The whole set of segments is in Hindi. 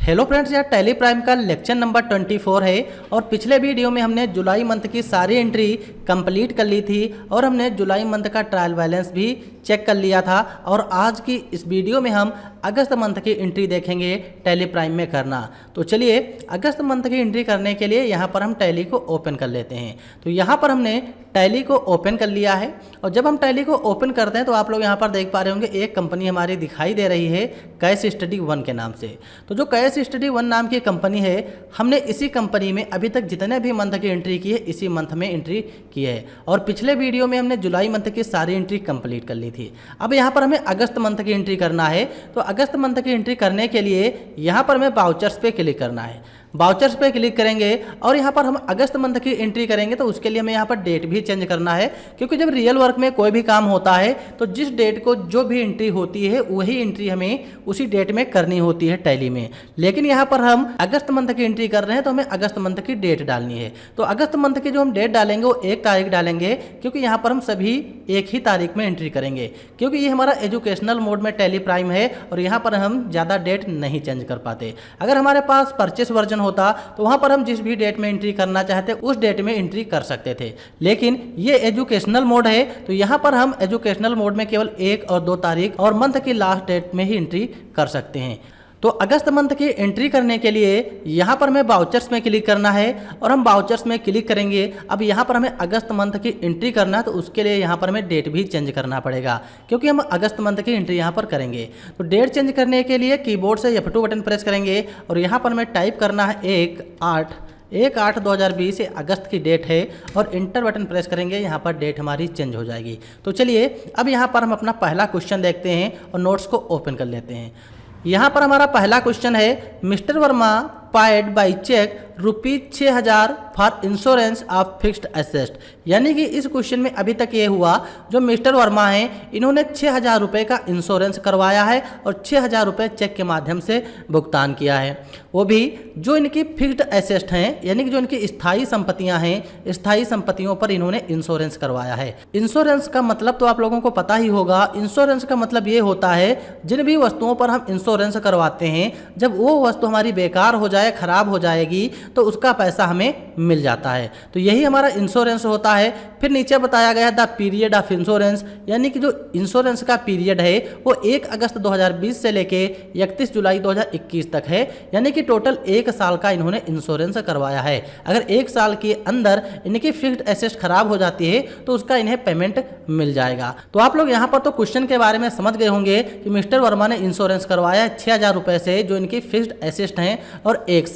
हेलो फ्रेंड्स, यह टैली प्राइम का लेक्चर नंबर 24 है और पिछले वीडियो में हमने जुलाई मंथ की सारी एंट्री कंप्लीट कर ली थी और हमने जुलाई मंथ का ट्रायल बैलेंस भी चेक कर लिया था। और आज की इस वीडियो में हम अगस्त मंथ की एंट्री देखेंगे टैली प्राइम में करना। तो चलिए अगस्त मंथ की एंट्री करने के लिए यहाँ पर हम टैली को ओपन कर लेते हैं। तो यहाँ पर हमने टैली को ओपन कर लिया है और जब हम टैली को ओपन करते हैं तो आप लोग यहाँ पर देख पा रहे होंगे एक कंपनी हमारी दिखाई दे रही है कैश स्टडी वन के नाम से। तो जो कैश स्टडी वन नाम की कंपनी है, हमने इसी कंपनी में अभी तक जितने भी मंथ की एंट्री की है इसी मंथ में एंट्री की है और पिछले वीडियो में हमने जुलाई मंथ की सारी एंट्री कंप्लीट कर ली थी। अब यहाँ पर हमें अगस्त मंथ की एंट्री करना है। तो अगस्त मंथ की एंट्री करने के लिए यहाँ पर हमें वाउचर्स पे क्लिक करना है। वाउचर्स पे क्लिक करेंगे और यहाँ पर हम अगस्त मंथ की एंट्री करेंगे तो उसके लिए हमें यहाँ पर डेट भी चेंज करना है, क्योंकि जब रियल वर्क में कोई भी काम होता है तो जिस डेट को जो भी एंट्री होती है वही एंट्री हमें उसी डेट में करनी होती है टैली में। लेकिन यहाँ पर हम अगस्त मंथ की एंट्री कर रहे हैं तो हमें अगस्त मंथ की डेट डालनी है। तो अगस्त मंथ की जो हम डेट डालेंगे वो 1 तारीख डालेंगे, क्योंकि यहाँ पर हम सभी एक ही तारीख में एंट्री करेंगे, क्योंकि ये हमारा एजुकेशनल मोड में टैली प्राइम है और यहाँ पर हम ज़्यादा डेट नहीं चेंज कर पाते। अगर हमारे पास परचेस वर्जन होता तो वहां पर हम जिस भी डेट में एंट्री करना चाहते उस डेट में एंट्री कर सकते थे। लेकिन ये एजुकेशनल मोड है तो यहां पर हम एजुकेशनल मोड में केवल 1 और 2 तारीख और मंथ की लास्ट डेट में ही एंट्री कर सकते हैं। तो अगस्त मंथ की एंट्री करने के लिए यहाँ पर हमें वाउचर्स में क्लिक करना है और हम वाउचर्स में क्लिक करेंगे। अब यहाँ पर हमें अगस्त मंथ की एंट्री करना है तो उसके लिए यहाँ पर हमें डेट भी चेंज करना पड़ेगा, क्योंकि हम अगस्त मंथ की एंट्री यहाँ पर करेंगे। तो डेट चेंज करने के लिए कीबोर्ड से F2 बटन प्रेस करेंगे और यहाँ पर हमें टाइप करना है 1/8/2020 अगस्त की डेट है और इंटर बटन प्रेस करेंगे। यहाँ पर डेट हमारी चेंज हो जाएगी। तो चलिए अब यहाँ पर हम अपना पहला क्वेश्चन देखते हैं और नोट्स को ओपन कर लेते हैं। यहाँ पर हमारा पहला क्वेश्चन है, mister Verma paid by cheque ₹6000 for insurance of fixed asset. यानी कि इस क्वेश्चन में अभी तक ये हुआ जो मिस्टर वर्मा हैं इन्होंने 6000 रुपये का इंश्योरेंस करवाया है और 6000 रुपये चेक के माध्यम से भुगतान किया है, वो भी जो इनकी फिक्स्ड एसेट हैं, यानी कि जो इनकी स्थायी संपत्तियां हैं, स्थायी संपत्तियों पर इन्होंने इंश्योरेंस करवाया है। इंश्योरेंस का मतलब तो आप लोगों को पता ही होगा। इंश्योरेंस का मतलब ये होता है जिन भी वस्तुओं पर हम इंश्योरेंस करवाते हैं जब वो वस्तु हमारी बेकार हो जाए, खराब हो जाएगी तो उसका पैसा हमें मिल जाता है। तो यही हमारा इंश्योरेंस होता है। फिर नीचे बताया गया द पीरियड ऑफ इंश्योरेंस, यानी कि जो इंश्योरेंस का पीरियड है वो 1 अगस्त 2020 से लेके 31 जुलाई 2021 तक है, यानी कि टोटल 1 साल का इन्होंने इंश्योरेंस करवाया है। अगर 1 साल के अंदर इनकी फिक्स्ड एसेट खराब हो जाती है तो उसका इन्हें पेमेंट मिल जाएगा। तो आप लोग यहाँ पर तो क्वेश्चन के बारे में समझ गए होंगे कि मिस्टर वर्मा ने इंश्योरेंस करवाया है 6000 रुपये से जो इनकी फिक्स्ड एसेट हैं और 1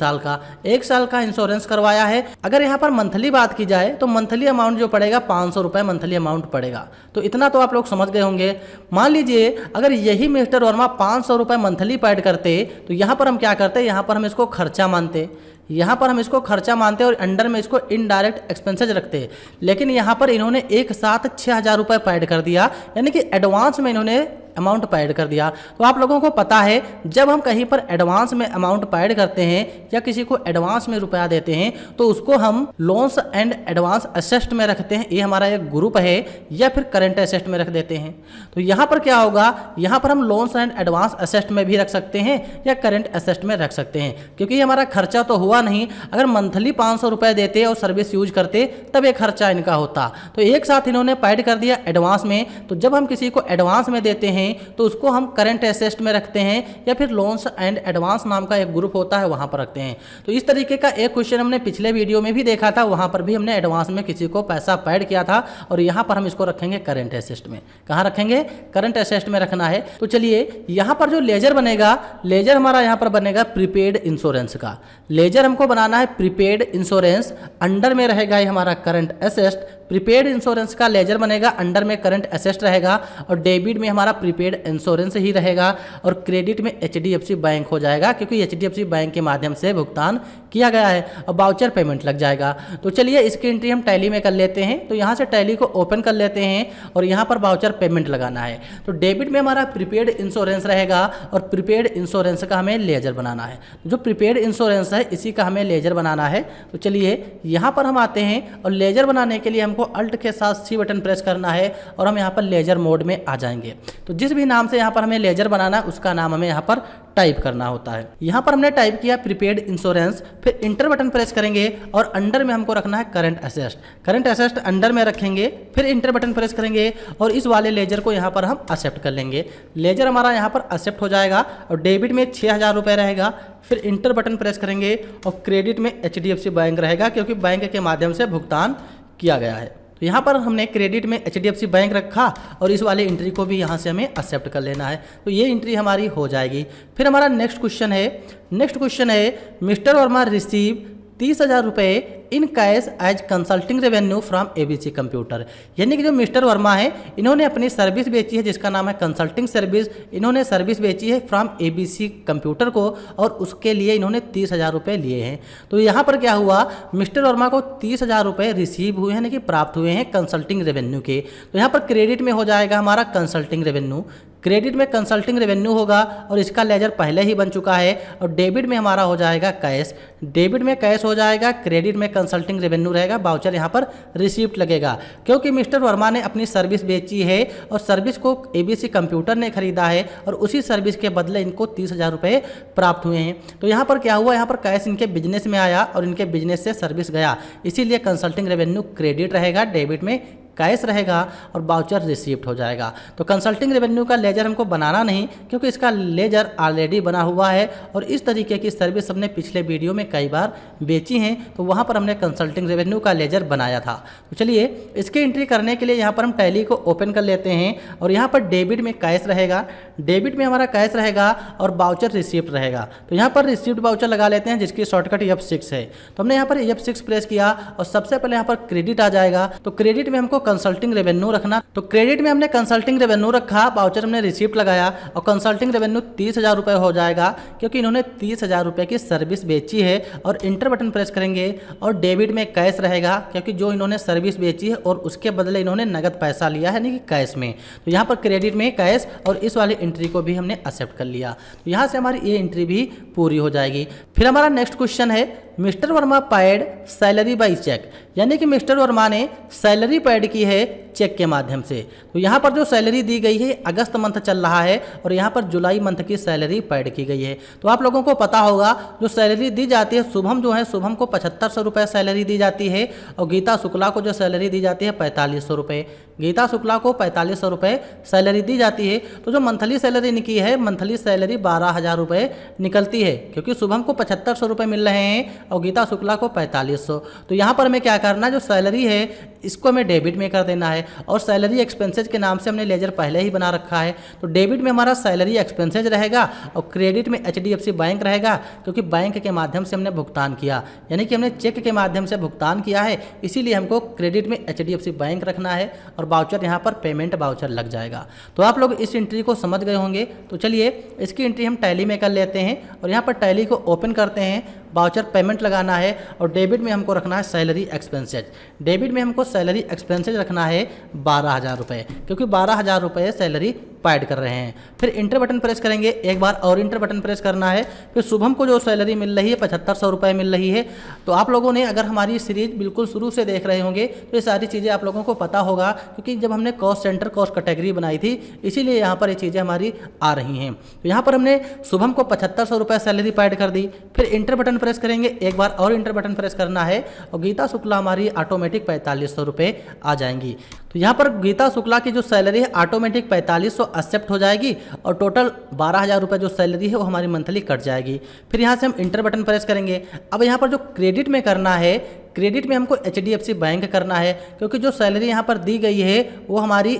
साल का इंश्योरेंस करवाया है। अगर यहाँ पर मंथली बात की जाए तो मंथली अमाउंट जो पड़ेगा 500 रुपये मंथली अमाउंट पड़ेगा। तो इतना तो आप लोग समझ गए होंगे। मान लीजिए अगर यही मिस्टर वर्मा 500 रुपये मंथली पेड करते तो यहाँ पर हम क्या करते, यहाँ पर हम इसको खर्चा मानते, यहाँ पर हम इसको खर्चा मानते और अंडर में इसको इनडायरेक्ट एक्सपेंसेज रखते। लेकिन यहाँ पर इन्होंने एक साथ 6000 रुपये पेड कर दिया, यानी कि एडवांस में इन्होंने अमाउंट पेड कर दिया। तो आप लोगों को पता है जब हम कहीं पर एडवांस में अमाउंट पेड करते हैं या किसी को एडवांस में रुपया देते हैं तो उसको हम लोन्स एंड एडवांस असेस्ट में रखते हैं, ये हमारा एक ग्रुप है, या फिर करंट असेस्ट में रख देते हैं। तो यहाँ पर क्या होगा, यहाँ पर हम लोन्स एंड एडवांस असेस्ट में भी रख सकते हैं या करंट असेस्ट में रख सकते हैं, क्योंकि हमारा खर्चा तो हुआ नहीं। अगर मंथली 500 रुपये देते और सर्विस यूज करते तब एक खर्चा इनका होता। तो एक साथ इन्होंने पेड कर दिया एडवांस में। तो जब हम किसी को एडवांस में देते हैं तो उसको हम करंट एसेट में रखते हैं या फिर लोन्स एंड एडवांस नाम का एक ग्रुप होता है वहां पर रखते हैं। तो इस तरीके का एक क्वेश्चन हमने पिछले वीडियो में भी देखा था, वहां पर भी हमने एडवांस में किसी को पैसा पेड किया था और यहां पर हम इसको रखेंगे करंट एसेट में। कहां रखेंगे, करंट एसेट में रखना है। तो चलिए यहां पर जो लेजर बनेगा, लेजर हमारा यहां पर बनेगा प्रीपेड इंश्योरेंस का। लेजर हमको बनाना है प्रीपेड इंश्योरेंस, अंडर में रहेगा ये हमारा करंट एसेट। प्रीपेड इंश्योरेंस का लेजर बनेगा, अंडर में करंट एसेट रहेगा और डेबिट में हमारा प्रीपेड इंश्योरेंस ही रहेगा और क्रेडिट में HDFC बैंक हो जाएगा, क्योंकि HDFC बैंक के माध्यम से भुगतान किया गया है और वाउचर पेमेंट लग जाएगा। तो चलिए इसकी एंट्री हम टैली में कर लेते हैं। तो यहाँ से टैली को ओपन कर लेते हैं और यहाँ पर वाउचर पेमेंट लगाना है। तो डेबिट में हमारा प्रीपेड इंश्योरेंस रहेगा और प्रीपेड इंश्योरेंस का हमें लेजर बनाना है। जो प्रीपेड इंश्योरेंस है इसी का हमें लेजर बनाना है। तो चलिए यहाँ पर हम आते हैं और लेजर बनाने के लिए हमको अल्ट के साथ C बटन प्रेस करना है और हम यहाँ पर लेजर मोड में आ जाएंगे। तो जिस भी नाम से यहाँ पर हमें लेजर बनाना है उसका नाम हमें यहाँ पर टाइप करना होता है। यहाँ पर हमने टाइप किया प्रीपेड इंश्योरेंस, फिर इंटर बटन प्रेस करेंगे और अंडर में हमको रखना है current asset. Current asset under में रखेंगे, फिर इंटर बटन प्रेस करेंगे और इस वाले लेजर को यहाँ पर हम एक्सेप्ट कर लेंगे। लेजर हमारा यहाँ पर एक्सेप्ट हो जाएगा और डेबिट में 6,000 रुपये रहेगा। फिर इंटर बटन प्रेस करेंगे और क्रेडिट में HDFC बैंक रहेगा, क्योंकि बैंक के माध्यम से भुगतान किया गया है। तो यहाँ पर हमने क्रेडिट में HDFC बैंक रखा और इस वाले एंट्री को भी यहाँ से हमें एक्सेप्ट कर लेना है। तो ये एंट्री हमारी हो जाएगी। फिर हमारा नेक्स्ट क्वेश्चन है मिस्टर वर्मा रिसीव 30,000 रुपये in cash as consulting revenue from ABC computer. यानी कि जो मिस्टर वर्मा है, इन्होंने अपनी सर्विस बेची है जिसका नाम है कंसल्टिंग सर्विस। इन्होंने सर्विस बेची है फ्रॉम ABC कंप्यूटर को और उसके लिए इन्होंने 30,000 रुपये लिए हैं। तो यहाँ पर क्या हुआ, मिस्टर वर्मा को 30,000 रुपये रिसीव हुए हैं, यानी कि प्राप्त हुए हैं कंसल्टिंग रेवेन्यू के। तो यहाँ पर क्रेडिट में हो जाएगा हमारा कंसल्टिंग रेवेन्यू, क्रेडिट में कंसल्टिंग रेवेन्यू होगा और इसका लेजर पहले ही बन चुका है। और डेबिट में हमारा हो जाएगा कैश, डेबिट में कैश हो जाएगा, क्रेडिट में कंसल्टिंग रेवेन्यू रहेगा, वाउचर यहाँ पर रिसीप्ट लगेगा, क्योंकि मिस्टर वर्मा ने अपनी सर्विस बेची है और सर्विस को ABC कंप्यूटर ने खरीदा है और उसी सर्विस के बदले इनको 30,000 रुपये प्राप्त हुए हैं। तो यहाँ पर क्या हुआ, यहाँ पर कैश इनके बिजनेस में आया और इनके बिजनेस से सर्विस गया, इसीलिए कंसल्टिंग रेवेन्यू क्रेडिट रहेगा, डेबिट में कैश रहेगा और वाउचर रिसीप्ट हो जाएगा। तो कंसल्टिंग रेवेन्यू का लेजर हमको बनाना नहीं, क्योंकि इसका लेजर ऑलरेडी बना हुआ है और इस तरीके की सर्विस हमने पिछले वीडियो में कई बार बेची हैं, तो वहाँ पर हमने कंसल्टिंग रेवेन्यू का लेजर बनाया था। तो चलिए इसकी एंट्री करने के लिए यहाँ पर हम टैली को ओपन कर लेते हैं और यहाँ पर डेबिट में कैश रहेगा, डेबिट में हमारा कैश रहेगा और वाउचर रिसीप्ट रहेगा। तो यहाँ पर रिसीप्ट वाउचर लगा लेते हैं जिसकी शॉर्टकट F6 है। तो हमने यहाँ पर F6 प्रेस किया और सबसे पहले यहाँ पर क्रेडिट आ जाएगा। तो क्रेडिट में हमको कंसल्टिंग रेवेन्यू रखना, तो क्रेडिट में हमने कंसल्टिंग रेवेन्यू रखा, वाउचर हमने रिसीप्ट लगाया और कंसल्टिंग रेवेन्यू 30,000 रुपये हो जाएगा, क्योंकि इन्होंने 30,000 रुपये की सर्विस बेची है। और इंटर बटन प्रेस करेंगे और डेबिट में कैश रहेगा, क्योंकि जो इन्होंने सर्विस बेची है और उसके बदले इन्होंने नगद पैसा लिया है, यानी कि कैश में। तो यहाँ पर क्रेडिट में कैश और इस वाली एंट्री को भी हमने एक्सेप्ट कर लिया। तो यहाँ से हमारी ये एंट्री भी पूरी हो जाएगी। फिर हमारा नेक्स्ट क्वेश्चन है mister Verma paid salary by cheque, यानी कि मिस्टर वर्मा ने सैलरी पेड की है चेक के माध्यम से। तो यहाँ पर जो सैलरी दी गई है अगस्त मंथ चल रहा है और यहाँ पर जुलाई मंथ की सैलरी पेड की गई है। तो आप लोगों को पता होगा जो सैलरी दी जाती है, शुभम जो है, शुभम को 7,500 रुपये सैलरी दी जाती है और गीता शुक्ला को जो सैलरी दी जाती है 4,500 रुपये। गीता शुक्ला को 4,500 रुपये सैलरी दी जाती है। तो जो मंथली सैलरी निकली है, मंथली सैलरी 12,000 रुपये निकलती है, क्योंकि शुभम को 7,500 रुपये मिल रहे हैं और गीता शुक्ला को 4,500। तो यहाँ पर हमें क्या करना है, जो सैलरी है इसको हमें डेबिट में कर देना है और सैलरी एक्सपेंसेज के नाम से हमने लेजर पहले ही बना रखा है। तो डेबिट में हमारा सैलरी एक्सपेंसेज रहेगा और क्रेडिट में HDFC बैंक रहेगा, क्योंकि बैंक के माध्यम से हमने भुगतान किया, यानी कि हमने चेक के माध्यम से भुगतान किया है, इसीलिए हमको क्रेडिट में HDFC बैंक रखना है और वाउचर यहाँ पर पेमेंट वाउचर लग जाएगा। तो आप लोग इस एंट्री को समझ गए होंगे। तो चलिए इसकी एंट्री हम टैली में कर लेते हैं और यहाँ पर टैली को ओपन करते हैं, वाउचर पेमेंट लगाना है और डेबिट में हमको रखना है सैलरी एक्सपेंसेज। डेबिट में हमको सैलरी एक्सपेंसेज रखना है 12,000 रुपये, क्योंकि 12,000 रुपये सैलरी पैड कर रहे हैं। फिर इंटर बटन प्रेस करेंगे, एक बार और इंटर बटन प्रेस करना है। फिर शुभम को जो सैलरी मिल रही है 7,500 रुपये मिल रही है। तो आप लोगों ने अगर हमारी सीरीज बिल्कुल शुरू से देख रहे होंगे तो ये सारी चीज़ें आप लोगों को पता होगा, क्योंकि जब हमने कॉस्ट सेंटर कॉस्ट कैटेगरी बनाई थी, इसीलिए यहाँ पर ये चीज़ें हमारी आ रही हैं। तो यहाँ पर हमने शुभम को 7,500 रुपये सैलरी पैड कर दी। फिर इंटर बटन प्रेस करेंगे, एक बार और इंटर बटन प्रेस करना है और गीता शुक्ला हमारी ऑटोमेटिक 4,500 रुपये आ जाएंगी। तो यहाँ पर गीता शुक्ला की जो सैलरी है ऑटोमेटिक 4,500 एक्सेप्ट हो जाएगी और टोटल 12,000 रुपये जो सैलरी है वो हमारी मंथली कट जाएगी। फिर यहाँ से हम इंटर बटन प्रेस करेंगे। अब यहाँ पर जो क्रेडिट में करना है, क्रेडिट में हमको HDFC बैंक करना है, क्योंकि जो सैलरी यहाँ पर दी गई है वो हमारी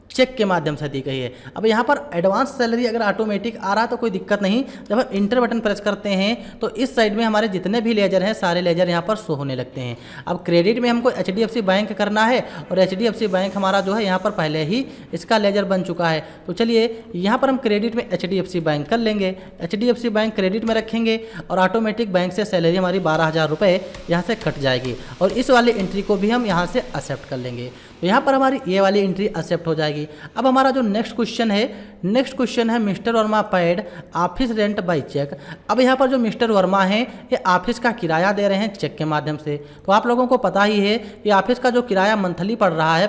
चेक के माध्यम से दी गई है। अब यहाँ पर एडवांस सैलरी अगर ऑटोमेटिक आ रहा है तो कोई दिक्कत नहीं। जब हम इंटर बटन प्रेस करते हैं तो इस साइड में हमारे जितने भी लेजर हैं सारे लेजर यहाँ पर शो होने लगते हैं। अब क्रेडिट में हमको HDFC बैंक करना है और HDFC बैंक हमारा जो है यहाँ पर पहले ही इसका लेजर बन चुका है। तो चलिए यहाँ पर हम क्रेडिट में HDFC बैंक कर लेंगे, HDFC बैंक क्रेडिट में रखेंगे और ऑटोमेटिक बैंक से सैलरी हमारी 12,000 रुपये यहाँ से कट जाएगी और इस वाली एंट्री को भी हम यहाँ से एक्सेप्ट कर लेंगे। तो यहाँ पर हमारी ये वाली एंट्री एक्सेप्ट हो जाएगी। अब हमारा जो नेक्स्ट क्वेश्चन है mister Verma paid office rent by cheque. अब यहाँ पर जो मिस्टर वर्मा हैं ये ऑफिस का किराया दे रहे हैं चेक के माध्यम से। तो आप लोगों को पता ही है कि ऑफिस का जो किराया मंथली पड़ रहा है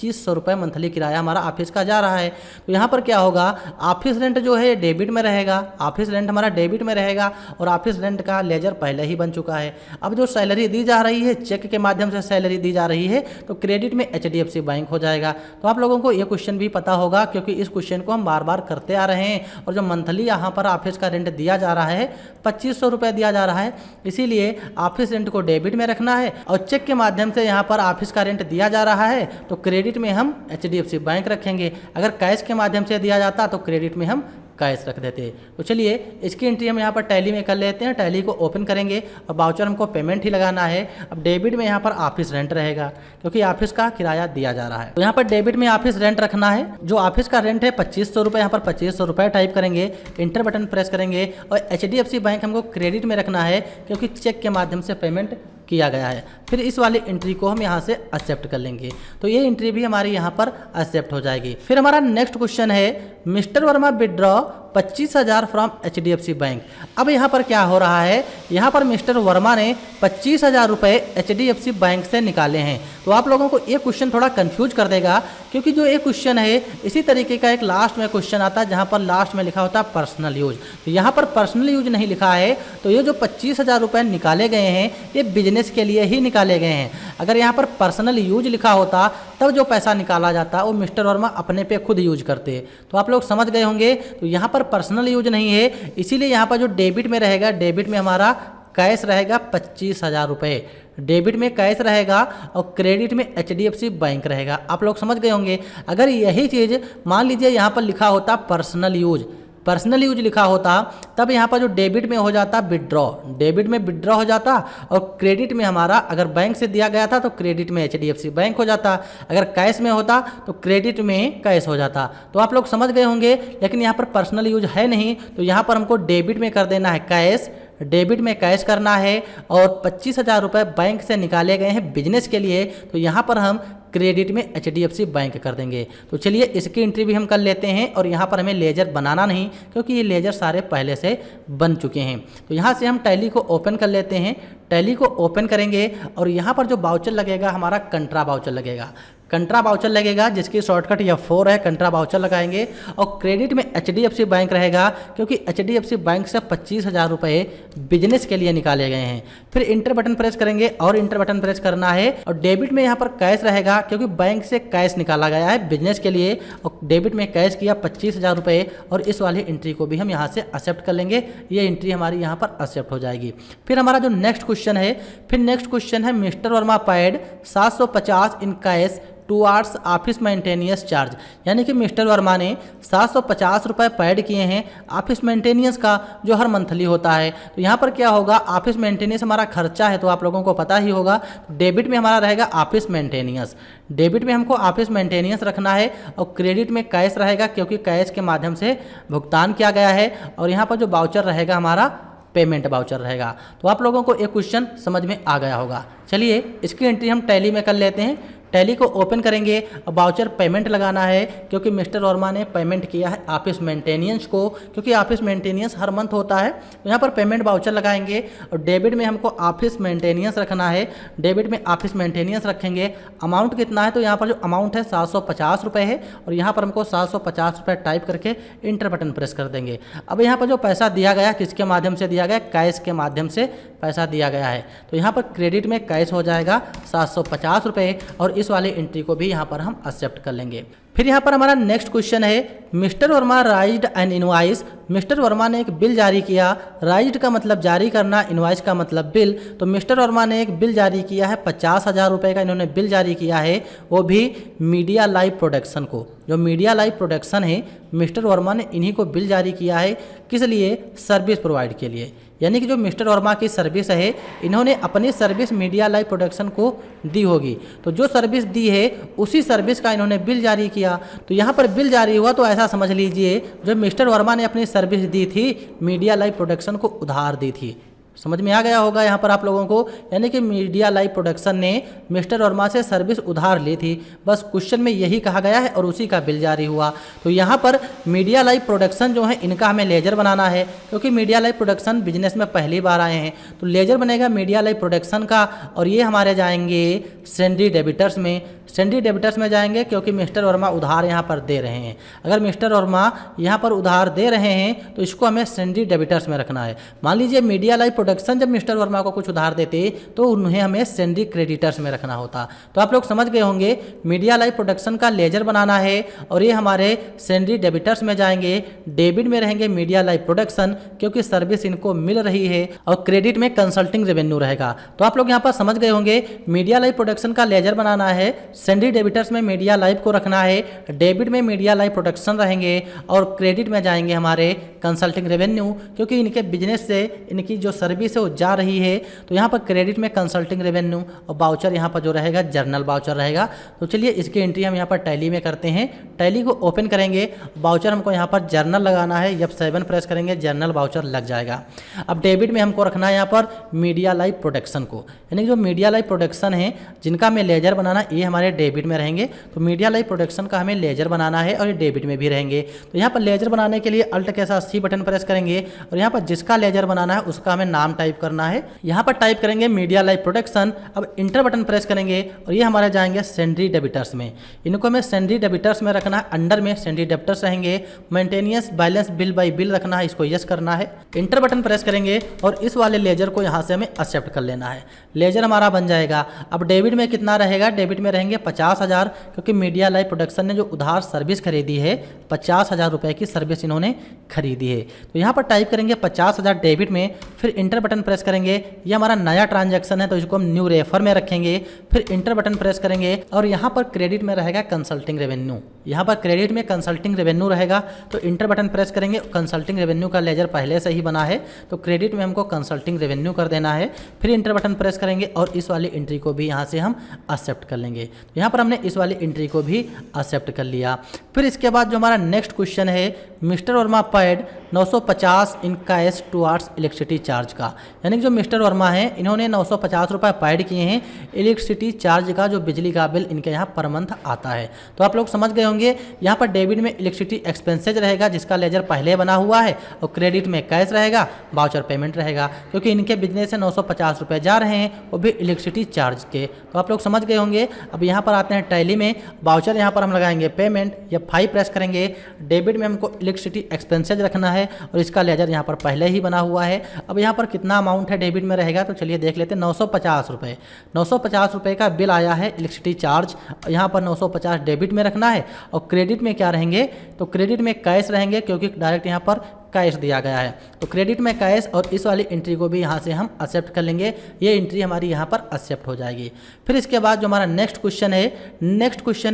₹2500 मंथली किराया हमारा ऑफिस का जा रहा है। तो यहाँ पर क्या होगा, ऑफिस रेंट जो है डेबिट में रहेगा, ऑफिस रेंट हमारा डेबिट में रहेगा और ऑफिस रेंट का लेजर पहले ही बन चुका है। अब जो सैलरी दी जा रही है, चेक के माध्यम से सैलरी दी जा रही है, तो क्रेडिट में HDFC बैंक हो जाएगा। तो आप लोगों को ये क्वेश्चन भी पता होगा क्योंकि इस क्वेश्चन को हम बार बार करते आ रहे हैं। और जो मंथली यहाँ पर ऑफिस का रेंट दिया जा रहा है ₹2500 दिया जा रहा है, इसीलिए ऑफिस रेंट को डेबिट में रखना है और चेक के माध्यम से यहाँ पर ऑफिस का रेंट दिया जा रहा है तो क्रेडिट में हम HDFC बैंक रखेंगे। अगर कैश के माध्यम से दिया जाता तो क्रेडिट में हम कैश रख देते। तो चलिए इसकी एंट्री हम यहाँ पर टैली में कर लेते हैं। टैली को ओपन करेंगे और वाउचर हमको पेमेंट ही लगाना है। अब डेबिट में यहाँ पर ऑफिस रेंट रहेगा क्योंकि ऑफिस का किराया दिया जा रहा है। तो यहाँ पर डेबिट में ऑफिस रेंट रखना है। जो ऑफिस का रेंट है ₹2500, यहाँ पर ₹2500 टाइप करेंगे, इंटर बटन प्रेस करेंगे और HDFC बैंक हमको क्रेडिट में रखना है क्योंकि चेक के माध्यम से पेमेंट किया गया है। फिर इस वाली एंट्री को हम यहाँ से एक्सेप्ट कर लेंगे तो ये एंट्री भी हमारी यहाँ पर एक्सेप्ट हो जाएगी। फिर हमारा नेक्स्ट क्वेश्चन है mister Verma withdraw 25,000 from HDFC bank. अब यहाँ पर क्या हो रहा है, यहाँ पर मिस्टर वर्मा ने 25,000 रुपये HDFC बैंक से निकाले हैं। तो आप लोगों को ये क्वेश्चन थोड़ा कंफ्यूज कर देगा क्योंकि जो ये क्वेश्चन है इसी तरीके का एक लास्ट में क्वेश्चन आता है जहाँ पर लास्ट में लिखा होता है पर्सनल यूज। तो यहाँ पर पर्सनल यूज नहीं लिखा है तो ये जो 25,000 रुपये निकाले गए हैं ये बिजनेस के लिए ही निकाले गए हैं। अगर यहाँ पर पर्सनल यूज लिखा होता तब जो पैसा निकाला जाता वो मिस्टर वर्मा अपने पे खुद यूज करते। तो आप लोग समझ गए होंगे। तो यहाँ पर पर्सनल यूज नहीं है इसीलिए यहाँ पर जो डेबिट में रहेगा, डेबिट में हमारा कैश रहेगा 25,000 रुपये, डेबिट में कैश रहेगा और क्रेडिट में HDFC बैंक रहेगा। आप लोग समझ गए होंगे। अगर यही चीज़ मान लीजिए यहाँ पर लिखा होता पर्सनल यूज, पर्सनल यूज लिखा होता तब यहाँ पर जो डेबिट में हो जाता विड्रॉ, डेबिट में विड्रॉ हो जाता और क्रेडिट में हमारा अगर बैंक से दिया गया था तो क्रेडिट में HDFC बैंक हो जाता, अगर कैश में होता तो क्रेडिट में कैश हो जाता। तो आप लोग समझ गए होंगे। लेकिन यहाँ पर पर्सनल यूज है नहीं तो यहाँ पर हमको डेबिट में कर देना है कैश, डेबिट में कैश करना है और 25,000 रुपये बैंक से निकाले गए हैं बिजनेस के लिए तो यहाँ पर हम क्रेडिट में HDFC बैंक कर देंगे। तो चलिए इसकी एंट्री भी हम कर लेते हैं और यहाँ पर हमें लेजर बनाना नहीं क्योंकि ये लेजर सारे पहले से बन चुके हैं। तो यहाँ से हम टैली को ओपन कर लेते हैं। टैली को ओपन करेंगे और यहाँ पर जो वाउचर लगेगा हमारा कंट्रा वाउचर लगेगा, कंट्रा वाउचर लगेगा जिसकी शॉर्टकट F4 है। कंट्रा वाउचर लगाएंगे और क्रेडिट में HDFC बैंक रहेगा क्योंकि HDFC बैंक से 25,000 रुपये बिजनेस के लिए निकाले गए हैं। फिर इंटर बटन प्रेस करेंगे और इंटर बटन प्रेस करना है और डेबिट में यहाँ पर कैश रहेगा क्योंकि बैंक से कैश निकाला गया है बिजनेस के लिए और डेबिट में कैश किया 25,000 रुपये और इस वाली एंट्री को भी हम यहाँ से एक्सेप्ट कर लेंगे। ये एंट्री हमारी यहाँ पर एक्सेप्ट हो जाएगी। फिर हमारा जो नेक्स्ट क्वेश्चन है, फिर नेक्स्ट क्वेश्चन है mister Verma paid 750 in cash towards office maintenance charge, यानी कि मिस्टर वर्मा ने 750 रुपये पेड किए हैं ऑफिस मेंटेनेंस का जो हर मंथली होता है। तो यहाँ पर क्या होगा, ऑफिस मेंटेनेंस हमारा खर्चा है तो आप लोगों को पता ही होगा। डेबिट में हमारा रहेगा ऑफिस मेंटेनेंस, डेबिट में हमको ऑफिस मेंटेनेंस रखना है और क्रेडिट में कैश रहेगा क्योंकि कैश के माध्यम से भुगतान किया गया है और यहाँ पर जो वाउचर रहेगा हमारा पेमेंट वाउचर रहेगा। तो आप लोगों को एक क्वेश्चन समझ में आ गया होगा। चलिए इसकी एंट्री हम टैली में कर लेते हैं। टैली को ओपन करेंगे और वाउचर पेमेंट लगाना है क्योंकि मिस्टर वर्मा ने पेमेंट किया है ऑफिस मेंटेनेंस को, क्योंकि ऑफिस मेंटेनेंस हर मंथ होता है। तो यहाँ पर पेमेंट वाउचर लगाएंगे और डेबिट में हमको ऑफिस मेंटेनेंस रखना है, डेबिट में ऑफिस मेंटेनेंस रखेंगे। अमाउंट कितना है तो यहाँ पर जो अमाउंट है 750 रुपये है और यहाँ पर हमको 750 रुपये टाइप करके इंटर बटन प्रेस कर देंगे। अब यहाँ पर जो पैसा दिया गया किसके माध्यम से दिया गया, कैश के माध्यम से पैसा दिया गया है। तो यहाँ पर क्रेडिट में कैश हो जाएगा 750 रुपये और इस वाली एंट्री को भी यहाँ पर हम एक्सेप्ट कर लेंगे। फिर यहाँ पर हमारा नेक्स्ट क्वेश्चन है mister Verma राइज्ड N invoice, mister Verma ने एक बिल जारी किया। राइज्ड का मतलब जारी करना, इनवॉइस का मतलब बिल। तो मिस्टर वर्मा ने एक बिल जारी किया है 50,000 रुपये का इन्होंने बिल जारी किया है, वो भी मीडिया लाइव प्रोडक्शन को। जो मीडिया लाइव प्रोडक्शन है मिस्टर वर्मा ने इन्हीं को बिल जारी किया है, किस लिए, सर्विस प्रोवाइड के लिए। यानी कि जो मिस्टर वर्मा की सर्विस है इन्होंने अपनी सर्विस मीडिया लाइव प्रोडक्शन को दी होगी, तो जो सर्विस दी है उसी सर्विस का इन्होंने बिल जारी किया। तो यहाँ पर बिल जारी हुआ तो ऐसा समझ लीजिए जो मिस्टर वर्मा ने अपनी सर्विस दी थी मीडिया लाइव प्रोडक्शन को उधार दी थी, समझ में आ गया होगा यहाँ पर आप लोगों को। यानी कि मीडिया लाइव प्रोडक्शन ने मिस्टर वर्मा से सर्विस उधार ली थी, बस क्वेश्चन में यही कहा गया है और उसी का बिल जारी हुआ। तो यहाँ पर मीडिया लाइव प्रोडक्शन जो है इनका हमें लेजर बनाना है, क्योंकि मीडिया लाइव प्रोडक्शन बिजनेस में पहली बार आए हैं। तो लेजर बनेगा मीडिया लाइव प्रोडक्शन का, और ये हमारे जाएंगे सैंडी डेबिटर्स में। सैंडी डेबिटर्स में जाएंगे क्योंकि मिस्टर वर्मा उधार यहाँ पर दे रहे हैं। अगर मिस्टर वर्मा यहाँ पर उधार दे रहे हैं तो इसको हमें सैंडी डेबिटर्स में रखना है। मान लीजिए मीडिया लाइव प्रोडक्शन जब मिस्टर वर्मा को कुछ उधार देते तो उन्हें हमें सैंडी क्रेडिटर्स में रखना होता। तो आप लोग समझ गए होंगे, मीडिया लाइव प्रोडक्शन का लेजर बनाना है और ये हमारे सैंडी डेबिटर्स में जाएंगे। डेबिट में रहेंगे मीडिया लाइव प्रोडक्शन क्योंकि सर्विस इनको मिल रही है, और क्रेडिट में कंसल्टिंग रेवेन्यू रहेगा। तो आप लोग यहाँ पर समझ गए होंगे, मीडिया लाइव प्रोडक्शन का लेजर बनाना है, सैंडी डेबिटर्स में मीडिया लाइव को रखना है, डेबिट में मीडिया लाइव प्रोडक्शन रहेंगे, और क्रेडिट में जाएंगे हमारे कंसल्टिंग रेवेन्यू क्योंकि इनके बिजनेस से इनकी जो सर्विस है वो जा रही है। तो यहाँ पर क्रेडिट में कंसल्टिंग रेवेन्यू, और बाउचर यहाँ पर जो रहेगा जर्नल बाउचर रहेगा। तो चलिए इसकी एंट्री हम यहाँ पर टैली में करते हैं। टैली को ओपन करेंगे, बाउचर हमको यहाँ पर जर्नल लगाना है, जब 7 प्रेस करेंगे जर्नल बाउचर लग जाएगा। अब डेबिट में हमको रखना है यहाँ पर मीडिया लाइव प्रोडक्शन को, यानी जो मीडिया लाइव प्रोडक्शन है जिनका हमें लेजर बनाना, ये हमारे डेबिट में रहेंगे। तो मीडिया लाइव प्रोडक्शन का हमें लेजर बनाना है और ये डेबिट में भी रहेंगे। तो यहाँ पर लेजर बनाने के लिए अल्ट के साथ सी बटन प्रेस करेंगे और यहाँ पर जिसका लेजर बनाना है उसका हमें नाम टाइप करना है। यहाँ पर टाइप करेंगे मीडिया लाइव प्रोडक्शन। अब इंटर बटन प्रेस करेंगे और ये हमारे जाएंगे सैंडी डेबिटर्स में। इनको हमें सैंडी डेबिटर्स में रखना है, अंडर में सैंडी डेबिटर्स रहेंगे। Maintenance balance bill bye bill रखना है, इसको यस करना है। इंटर बटन प्रेस करेंगे और इस वाले लेजर को यहाँ से हमें एक्सेप्ट कर लेना है। लेजर हमारा बन जाएगा। अब डेबिट में कितना रहेगा, डेबिट में रहेंगे 50,000 क्योंकि मीडिया लाइव प्रोडक्शन ने जो उधार सर्विस खरीदी है 50,000 रुपये की सर्विस इन्होंने खरीदी है। तो यहाँ पर टाइप करेंगे 50,000 डेबिट में, फिर इंटर बटन प्रेस करेंगे। ये हमारा नया ट्रांजैक्शन है तो इसको हम न्यू रेफर में रखेंगे। फिर इंटर बटन प्रेस करेंगे और यहाँ पर क्रेडिट में रहेगा कंसल्टिंग रेवेन्यू। यहाँ पर क्रेडिट में कंसल्टिंग रेवेन्यू रहेगा तो इंटर बटन प्रेस करेंगे। कंसल्टिंग रेवेन्यू का लेजर पहले से ही बना है तो क्रेडिट में हमको कंसल्टिंग रेवेन्यू कर देना है। फिर इंटर बटन प्रेस करेंगे और इस वाली एंट्री को भी यहाँ से हम एक्सेप्ट कर लेंगे। तो यहाँ पर हमने इस वाली एंट्री को भी एक्सेप्ट कर लिया। फिर इसके बाद जो हमारा नेक्स्ट क्वेश्चन है, mister Verma paid 950 in cash towards electricity charge का, यानी कि जो मिस्टर वर्मा हैं इन्होंने 950 रुपये पेड किए हैं इलेक्ट्रिसिटी चार्ज का, जो बिजली का बिल इनके यहाँ पर मंथ आता है। तो आप लोग समझ गए होंगे, यहाँ पर डेबिट में इलेक्ट्रिसिटी एक्सपेंसेज रहेगा जिसका लेजर पहले बना हुआ है, और क्रेडिट में कैश रहेगा, वाउचर पेमेंट रहेगा क्योंकि इनके बिजनेस से 950 रुपये जा रहे हैं वो भी इलेक्ट्रिसिटी चार्ज के। तो आप लोग समझ गए होंगे। अब यहाँ पर आते हैं टैली में, वाउचर यहाँ पर हम लगाएंगे पेमेंट, या 5 प्रेस करेंगे। डेबिट में हमको इलेक्ट्रिसिटी एक्सपेंसेज रखना है और इसका लेजर यहाँ पर पहले ही बना हुआ है। अब यहाँ पर कितना अमाउंट है डेबिट में रहेगा तो चलिए देख लेते हैं। 950 रुपये, 950 रुपये का बिल आया है इलेक्ट्रिसिटी चार्ज, यहाँ पर 950 डेबिट में रखना है। और क्रेडिट में क्या रहेंगे तो क्रेडिट में कैश रहेंगे क्योंकि डायरेक्ट यहाँ पर कैश दिया गया है। तो क्रेडिट में कैश, और इस वाली एंट्री को भी यहाँ से हम एक्सेप्ट कर लेंगे। ये एंट्री हमारी यहाँ पर एक्सेप्ट हो जाएगी। फिर इसके बाद जो हमारा नेक्स्ट क्वेश्चन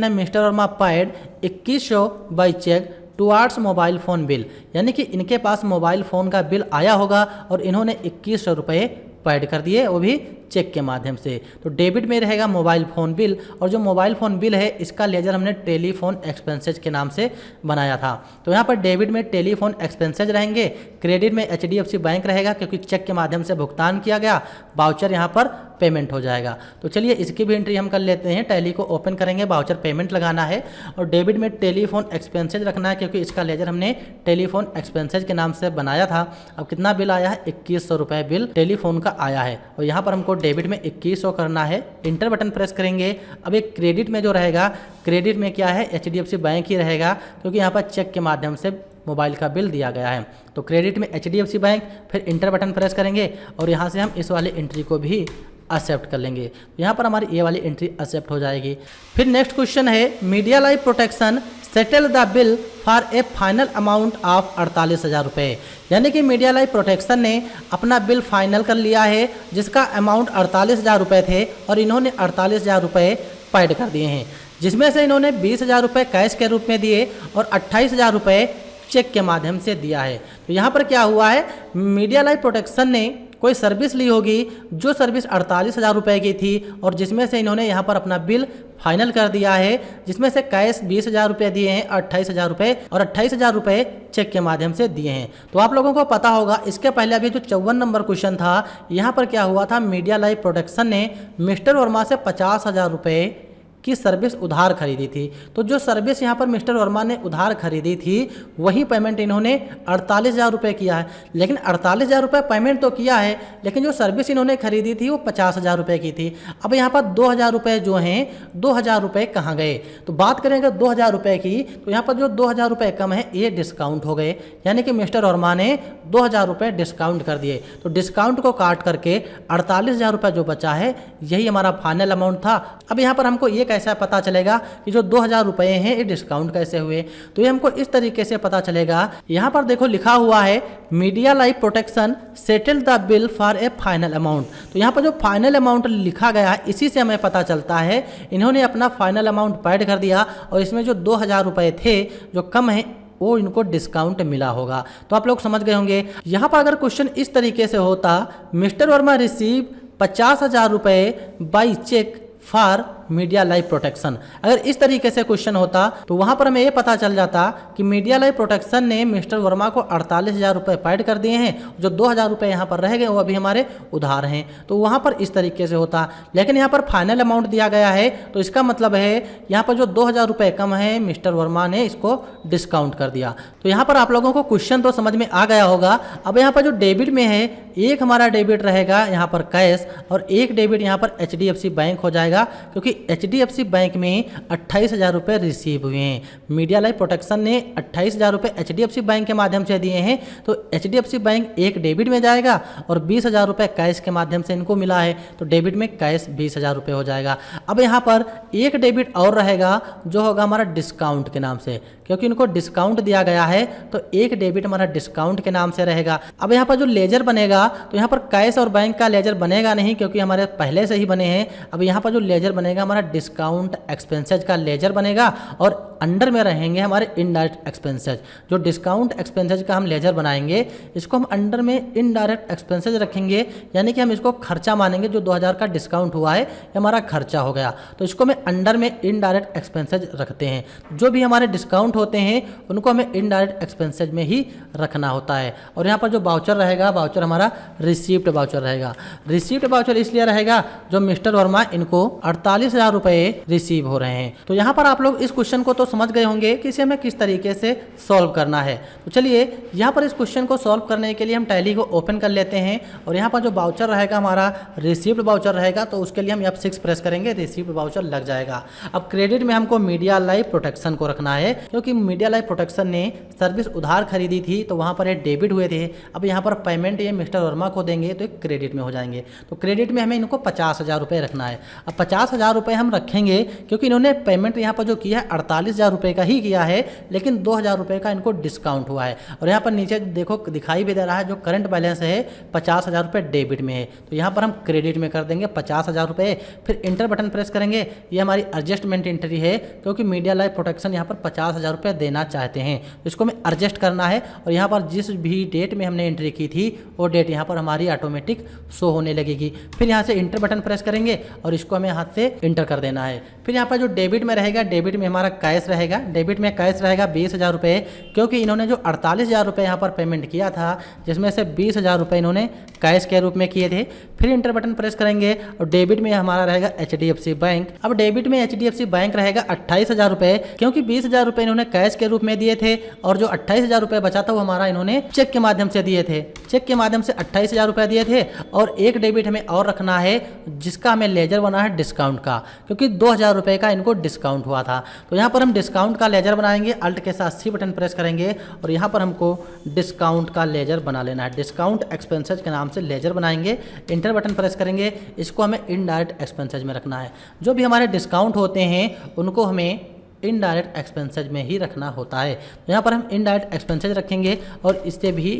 है mister Verma paid 2100 by cheque towards mobile phone bill, यानी कि इनके पास मोबाइल फ़ोन का बिल आया होगा और इन्होंने 2100 रुपये पेड कर दिए, वो भी चेक के माध्यम से। तो डेबिट में रहेगा मोबाइल फ़ोन बिल, और जो मोबाइल फ़ोन बिल है इसका लेजर हमने टेलीफोन एक्सपेंसेज के नाम से बनाया था। तो यहाँ पर डेबिट में टेलीफोन एक्सपेंसेज रहेंगे, क्रेडिट में HDFC बैंक रहेगा क्योंकि चेक के माध्यम से भुगतान किया गया, वाउचर यहाँ पर पेमेंट हो जाएगा। तो चलिए इसकी भी एंट्री हम कर लेते हैं। टैली को ओपन करेंगे, वाउचर पेमेंट लगाना है, और डेबिट में टेलीफोन एक्सपेंसेज रखना है क्योंकि इसका लेजर हमने टेलीफोन एक्सपेंसेज के नाम से बनाया था। अब कितना बिल आया है, 2100 रुपये बिल टेलीफोन का आया है, और यहाँ पर हमको डेबिट में 2100 करना है। इंटर बटन प्रेस करेंगे। अब एक क्रेडिट में जो रहेगा, क्रेडिट में क्या है, HDFC बैंक ही रहेगा क्योंकि यहाँ पर चेक के माध्यम से मोबाइल का बिल दिया गया है। तो क्रेडिट में HDFC बैंक, फिर इंटर बटन प्रेस करेंगे और यहाँ से हम इस वाली एंट्री को भी एक्सेप्ट कर लेंगे। यहाँ पर हमारी ये वाली एंट्री एक्सेप्ट हो जाएगी। फिर नेक्स्ट क्वेश्चन है, media live protection settle the bill for A final amount of 48,000 रुपये, यानी कि मीडिया लाइव प्रोटेक्शन ने अपना बिल फाइनल कर लिया है जिसका अमाउंट 48,000 रुपये थे, और इन्होंने 48,000 रुपये पेड कर दिए हैं, जिसमें से इन्होंने 20,000 रुपये कैश के रूप में दिए और 28,000 रुपये चेक के माध्यम से दिया है। तो यहाँ पर क्या हुआ है, मीडिया लाइव प्रोटेक्शन ने कोई सर्विस ली होगी जो सर्विस 48,000 रुपये की थी और जिसमें से इन्होंने यहाँ पर अपना बिल फाइनल कर दिया है, जिसमें से कैश 20,000 रुपये दिए हैं, 28,000 रुपये और 28,000 रुपये चेक के माध्यम से दिए हैं। तो आप लोगों को पता होगा इसके पहले अभी जो 54 नंबर क्वेश्चन था यहाँ पर क्या हुआ था, मीडिया लाइव प्रोडक्शन ने मिस्टर वर्मा से 50,000 रुपये की सर्विस उधार खरीदी थी। तो जो सर्विस यहाँ पर मिस्टर वर्मा ने उधार खरीदी थी वही पेमेंट इन्होंने 48,000 रुपये किया है। लेकिन 48,000 रुपये पेमेंट तो किया है, लेकिन जो सर्विस इन्होंने खरीदी थी वो 50,000 रुपये की थी। अब यहाँ पर 2,000 रुपये जो हैं 2,000 रुपये कहाँ गए, तो बात करेंगे 2,000 रुपये की, तो यहाँ पर जो 2,000 रुपये कम है ये डिस्काउंट हो गए, यानी कि मिस्टर वर्मा ने 2,000 रुपये डिस्काउंट कर दिए। तो डिस्काउंट को काट करके 48,000 रुपये जो बचा है यही हमारा फाइनल अमाउंट था। अब यहाँ पर हमको ये कैसा पता चलेगा कि जो 2,000 रुपये हैं ये डिस्काउंट कैसे हुए, तो ये हमको इस तरीके से पता चलेगा। यहाँ पर देखो लिखा हुआ है media live protection settle the bill for A final amount. तो यहाँ पर जो फाइनल अमाउंट लिखा गया है इसी से हमें पता चलता है इन्होंने अपना फाइनल अमाउंट पेड कर दिया और इसमें जो 2,000 रुपये थे जो कम है वो इनको डिस्काउंट मिला होगा। तो आप लोग समझ गए होंगे। यहाँ पर अगर क्वेश्चन इस तरीके से होता, मिस्टर वर्मा रिसीव 50,000 रुपये by cheque for media live protection, अगर इस तरीके से क्वेश्चन होता तो वहां पर हमें ये पता चल जाता कि मीडिया लाइव प्रोटेक्शन ने मिस्टर वर्मा को 48,000 रुपये पेड कर दिए हैं, जो 2,000 रुपये यहाँ पर रह गए वो अभी हमारे उधार हैं। तो वहां पर इस तरीके से होता, लेकिन यहाँ पर फाइनल अमाउंट दिया गया है तो इसका मतलब है यहाँ पर जो 2,000 रुपये कम है मिस्टर वर्मा ने इसको डिस्काउंट कर दिया। तो यहाँ पर आप लोगों को क्वेश्चन तो समझ में आ गया होगा। अब यहाँ पर जो डेबिट में है एक हमारा डेबिट रहेगा यहाँ पर कैश और एक डेबिट यहाँ पर HDFC बैंक हो जाएगा, क्योंकि HDFC बैंक में 28,000 रुपये रिसीव हुए हैं। मीडिया लाइव प्रोटेक्शन ने 28,000 रुपये HDFC बैंक के माध्यम से दिए हैं, तो HDFC बैंक एक डेबिट में जाएगा और 20,000 रुपये कैश के माध्यम से इनको मिला है, तो डेबिट में कैश 20,000 रुपये हो जाएगा। अब यहाँ पर एक डेबिट और रहेगा जो होगा हमारा डिस्काउंट के नाम से, क्योंकि इनको डिस्काउंट दिया गया है तो एक डेबिट हमारा डिस्काउंट के नाम से रहेगा। अब यहाँ पर जो लेजर बनेगा तो यहाँ पर कैश और बैंक का लेजर बनेगा नहीं, क्योंकि हमारे पहले से ही बने हैं। अब यहाँ पर जो लेजर बनेगा हमारा डिस्काउंट एक्सपेंसेज का लेजर बनेगा और अंडर में रहेंगे हमारे इनडायरेक्ट एक्सपेंसेज। जो डिस्काउंट एक्सपेंसेज का हम लेजर बनाएंगे इसको हम अंडर में इनडायरेक्ट एक्सपेंसेज रखेंगे, यानी कि हम इसको खर्चा मानेंगे। जो 2,000 का डिस्काउंट हुआ है ये हमारा खर्चा हो गया, तो इसको हमें अंडर में इनडायरेक्ट एक्सपेंसेज रखते हैं। जो भी हमारे डिस्काउंट होते हैं उनको हमें इनडायरेक्ट एक्सपेंसेज में ही रखना होता है। और यहाँ पर जो वाउचर रहेगा, वाउचर हमारा रिसीप्ट वाउचर रहेगा। रिसीप्ट वाउचर इसलिए रहेगा जो मिस्टर वर्मा इनको 48,000 रुपये रिसीव हो रहे हैं। तो यहाँ पर आप लोग इस क्वेश्चन को तो समझ गए होंगे कि इसे हमें किस तरीके से सॉल्व करना है। तो चलिए यहाँ पर इस क्वेश्चन को सॉल्व करने के लिए हम टैली को ओपन कर लेते हैं और यहाँ पर जो वाउचर रहेगा हमारा रिसीप्ट वाउचर रहेगा, तो उसके लिए हम F6 प्रेस करेंगे, रिसीप्ट वाउचर लग जाएगा। अब क्रेडिट में हमको मीडिया लाइव प्रोटेक्शन को रखना है, क्योंकि मीडिया लाइव प्रोटेक्शन ने सर्विस उधार खरीदी थी तो वहाँ पर ये डेबिट हुए थे। अब यहाँ पर पेमेंट ये मिस्टर वर्मा को देंगे तो एक क्रेडिट में हो जाएंगे। तो क्रेडिट में हमें इनको 50,000 रुपये रखना है। अब 50,000 रुपये हम रखेंगे क्योंकि इन्होंने पेमेंट यहाँ पर जो किया है 48,000 रुपये का ही किया है, लेकिन 2,000 रुपये का इनको डिस्काउंट हुआ है। और यहाँ पर नीचे देखो दिखाई भी दे रहा है जो करंट बैलेंस है 50,000 रुपये डेबिट में है, तो यहाँ पर हम क्रेडिट में कर देंगे 50,000 रुपये। फिर इंटर बटन प्रेस करेंगे, ये हमारी एडजस्टमेंट एंट्री है, क्योंकि मीडिया लाइव प्रोटेक्शन यहाँ पर 50,000 रुपये देना चाहते हैं, तो इसको हमें एडजस्ट करना है। और यहाँ पर जिस भी डेट में हमने एंट्री की थी वो डेट यहाँ पर हमारी ऑटोमेटिक शो होने लगेगी। फिर यहाँ से इंटर बटन प्रेस करेंगे और इसको हमें हाथ से इंटर कर देना है। फिर यहाँ पर जो डेबिट में रहेगा, डेबिट में हमारा कैश रहेगा, डेबिट में कैश रहेगा 20,000 रुपये, क्योंकि इन्होंने जो 48,000 रुपये यहाँ पर पेमेंट किया था जिसमें से 20,000 रुपये इन्होंने कैश के रूप में किए थे। फिर इंटर बटन प्रेस करेंगे और डेबिट में हमारा रहेगा HDFC बैंक। अब डेबिट में HDFC बैंक रहेगा 28,000 रुपये, क्योंकि 20,000 रुपये इन्होंने कैश के रूप में दिए थे और जो 28,000 रुपये बचा था वो हमारा इन्होंने चेक के माध्यम से दिए थे। चेक के माध्यम से 28,000 रुपये दिए थे। और एक डेबिट हमें और रखना है जिसका हमें लेजर बना है डिस्काउंट का, क्योंकि 2,000 रुपये का इनको डिस्काउंट हुआ था। तो यहाँ पर हम डिस्काउंट का लेजर बनाएंगे, अल्ट के साथ C बटन प्रेस करेंगे और यहाँ पर हमको डिस्काउंट का लेजर बना लेना है। डिस्काउंट एक्सपेंसेज के नाम से लेजर बनाएंगे, इंटर बटन प्रेस करेंगे, इसको हमें इनडायरेक्ट एक्सपेंसेज में रखना है। जो भी हमारे डिस्काउंट होते हैं उनको हमें इनडायरेक्ट एक्सपेंसेज में ही रखना होता है। तो यहाँ पर हम इनडायरेक्ट एक्सपेंसेज रखेंगे और इससे भी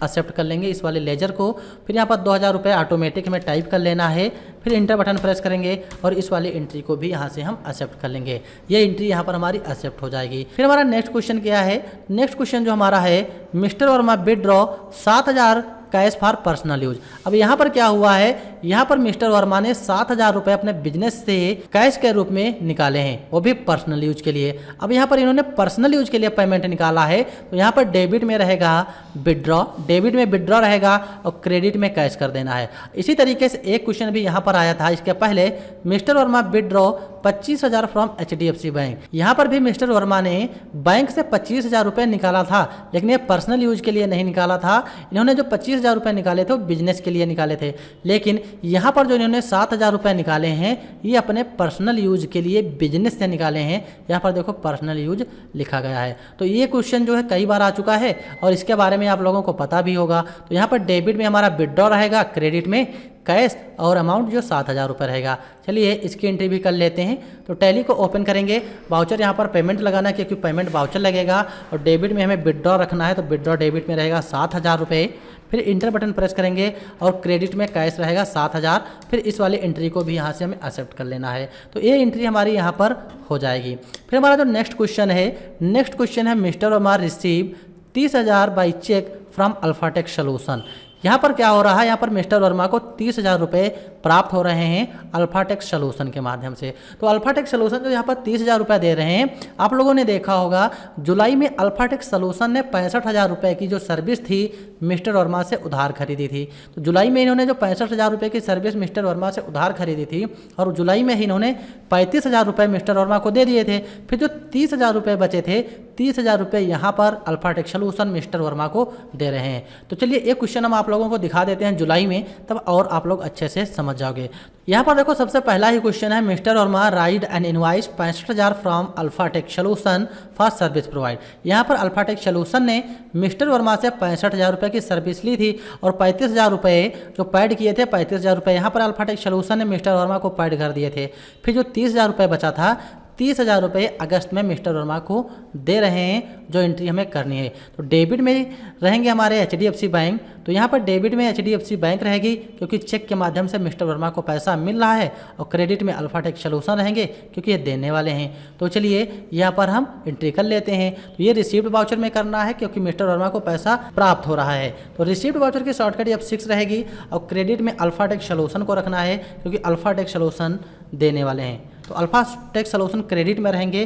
एक्सेप्ट कर लेंगे इस वाले लेजर को। फिर यहाँ पर 2,000 रुपये ऑटोमेटिक हमें टाइप कर लेना है। फिर इंटर बटन प्रेस करेंगे और इस वाली एंट्री को भी यहाँ से हम एक्सेप्ट कर लेंगे। ये एंट्री यहाँ पर हमारी एक्सेप्ट हो जाएगी। फिर हमारा नेक्स्ट क्वेश्चन क्या है, नेक्स्ट क्वेश्चन जो हमारा है, mister Verma withdraw 7,000 cash for personal use. अब यहाँ पर क्या हुआ है, यहाँ पर मिस्टर वर्मा ने 7,000 रुपये अपने बिजनेस से कैश के रूप में निकाले हैं, वो भी पर्सनल यूज के लिए। अब यहाँ पर इन्होंने पर्सनल यूज के लिए पेमेंट निकाला है, तो यहाँ पर डेबिट में रहेगा विड्रॉ, डेबिट में विड्रॉ रहेगा और क्रेडिट में कैश कर देना है। इसी तरीके से एक क्वेश्चन भी यहाँ पर आया था इसके पहले, mister Verma withdraw 25,000 from HDFC bank. यहाँ पर भी मिस्टर वर्मा ने बैंक से 25,000 रुपये निकाला था, लेकिन ये पर्सनल यूज के लिए नहीं निकाला था। इन्होंने जो 25,000 रुपये निकाले थे वो बिजनेस के लिए निकाले थे, लेकिन यहाँ पर जो इन्होंने 7,000 रुपये निकाले हैं ये अपने पर्सनल यूज के लिए बिजनेस से निकाले हैं। यहाँ पर देखो पर्सनल यूज लिखा गया है। तो ये क्वेश्चन जो है कई बार आ चुका है और इसके बारे में आप लोगों को पता भी होगा। तो यहाँ पर डेबिट में हमारा विड्रॉ रहेगा, क्रेडिट में कैश और अमाउंट जो 7,000 रुपये रहेगा। चलिए इसकी एंट्री भी कर लेते हैं। तो टैली को ओपन करेंगे, वाउचर यहाँ पर पेमेंट लगाना है क्योंकि पेमेंट वाउचर लगेगा, और डेबिट में हमें विड्रॉ रखना है तो विड्रॉ डेबिट में रहेगा 7,000 रुपये। फिर इंटर बटन प्रेस करेंगे और क्रेडिट में कैश रहेगा 7,000। फिर इस वाली एंट्री को भी यहाँ से हमें एक्सेप्ट कर लेना है। तो ये एंट्री हमारी यहाँ पर हो जाएगी। फिर हमारा जो नेक्स्ट क्वेश्चन है mister Verma receive 30,000 by cheque from Alphatech solution. यहाँ पर क्या हो रहा है, यहाँ पर मिस्टर वर्मा को 30,000 रुपये प्राप्त हो रहे हैं अल्फाटेक सोल्यूशन के माध्यम से। तो अल्फाटेक सोल्यूशन जो यहाँ पर 30,000 रुपये दे रहे हैं, आप लोगों ने देखा होगा जुलाई में अल्फाटेक सोल्यूशन ने 65,000 रुपये की जो सर्विस थी मिस्टर वर्मा से उधार खरीदी थी। तो जुलाई में इन्होंने जो 65,000 रुपये की सर्विस मिस्टर वर्मा से उधार खरीदी थी और जुलाई में ही इन्होंने 35,000 रुपये मिस्टर वर्मा को दे दिए थे। फिर जो 30,000 रुपये बचे थे, 30,000 रुपये यहाँ पर अल्फाटेक सोल्यूशन मिस्टर वर्मा को दे रहे हैं। तो चलिए एक क्वेश्चन हम आप लोगों को दिखा देते हैं जुलाई में, तब और आप लोग अच्छे से समझ जाओगे। यहाँ पर देखो सबसे पहला ही क्वेश्चन है, mister Verma write an invoice 65,000 from Alphatech solution for service provide. यहाँ पर अल्फाटेक सोल्यूशन ने मिस्टर वर्मा से 65,000 रुपये की सर्विस ली थी और 35,000 रुपये जो पेड किए थे, 35,000 रुपये यहाँ पर अल्फाटेक सोल्यूशन ने मिस्टर वर्मा को पेड कर दिए थे। फिर जो 30,000 रुपये बचा था, 30,000 रुपये अगस्त में मिस्टर वर्मा को दे रहे हैं, जो एंट्री हमें करनी है। तो डेबिट में रहेंगे हमारे HDFC बैंक, तो यहाँ पर डेबिट में HDFC बैंक रहेगी क्योंकि चेक के माध्यम से मिस्टर वर्मा को पैसा मिल रहा है, और क्रेडिट में अल्फाटेक सोल्यूशन रहेंगे क्योंकि ये देने वाले हैं। तो चलिए यहाँ पर हम एंट्री कर लेते हैं। तो ये रिसीव्ड वाउचर में करना है क्योंकि मिस्टर वर्मा को पैसा प्राप्त हो रहा है। तो रिसीव्ड वाउचर की शॉर्टकट अब 6 रहेगी और क्रेडिट में अल्फाटेक सोल्यूशन को रखना है क्योंकि अल्फाटेक सोल्यूशन देने वाले हैं। तो अल्फाटेक सोल्यूशन क्रेडिट में रहेंगे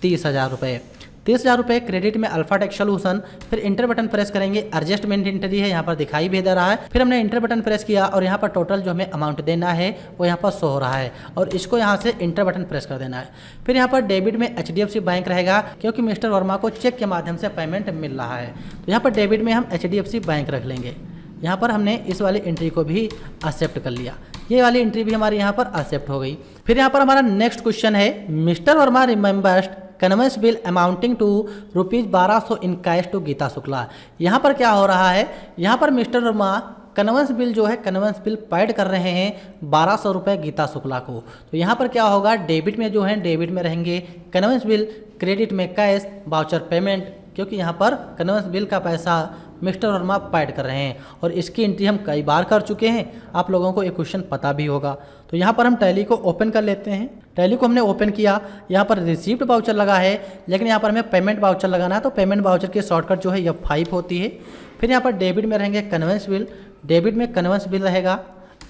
30,000 रुपये, 30,000 रुपये क्रेडिट में अल्फाटेक सोल्यूशन। फिर इंटर बटन प्रेस करेंगे, एडजस्टमेंट एंट्री है यहाँ पर दिखाई भी दे रहा है। फिर हमने इंटर बटन प्रेस किया और यहाँ पर टोटल जो हमें अमाउंट देना है वो यहाँ पर शो हो रहा है और इसको यहाँ से इंटर बटन प्रेस कर देना है। फिर यहाँ पर डेबिट में HDFC बैंक रहेगा क्योंकि मिस्टर वर्मा को चेक के माध्यम से पेमेंट मिल रहा है। तो यहाँ पर डेबिट में हम HDFC बैंक रख लेंगे। यहाँ पर हमने इस वाली एंट्री को भी एक्सेप्ट कर लिया, ये वाली एंट्री भी हमारी यहाँ पर एक्सेप्ट हो गई। फिर यहाँ पर हमारा नेक्स्ट क्वेश्चन है, mister Verma remembered conveyance bill amounting to ₹1200 in cash to Geeta Shukla. यहाँ पर क्या हो रहा है, यहाँ पर मिस्टर वर्मा कन्वेंस बिल जो है कन्वेंस बिल पेड कर रहे हैं 1200 रुपये गीता शुक्ला को। तो यहाँ पर क्या होगा, डेबिट में जो है डेबिट में रहेंगे कन्वेंस बिल, क्रेडिट में कैश वाउचर पेमेंट, क्योंकि यहाँ पर कन्वेंस बिल का पैसा मिस्टर वर्मा पेड कर रहे हैं और इसकी एंट्री हम कई बार कर चुके हैं, आप लोगों को एक क्वेश्चन पता भी होगा। तो यहाँ पर हम टैली को ओपन कर लेते हैं। टैली को हमने ओपन किया, यहाँ पर रिसीप्ट वाउचर लगा है लेकिन यहाँ पर हमें पेमेंट वाउचर लगाना है, तो पेमेंट वाउचर की शॉर्टकट जो है F5 होती है। फिर यहाँ पर डेबिट में रहेंगे कन्वेंस बिल, डेबिट में कन्वेंस बिल रहेगा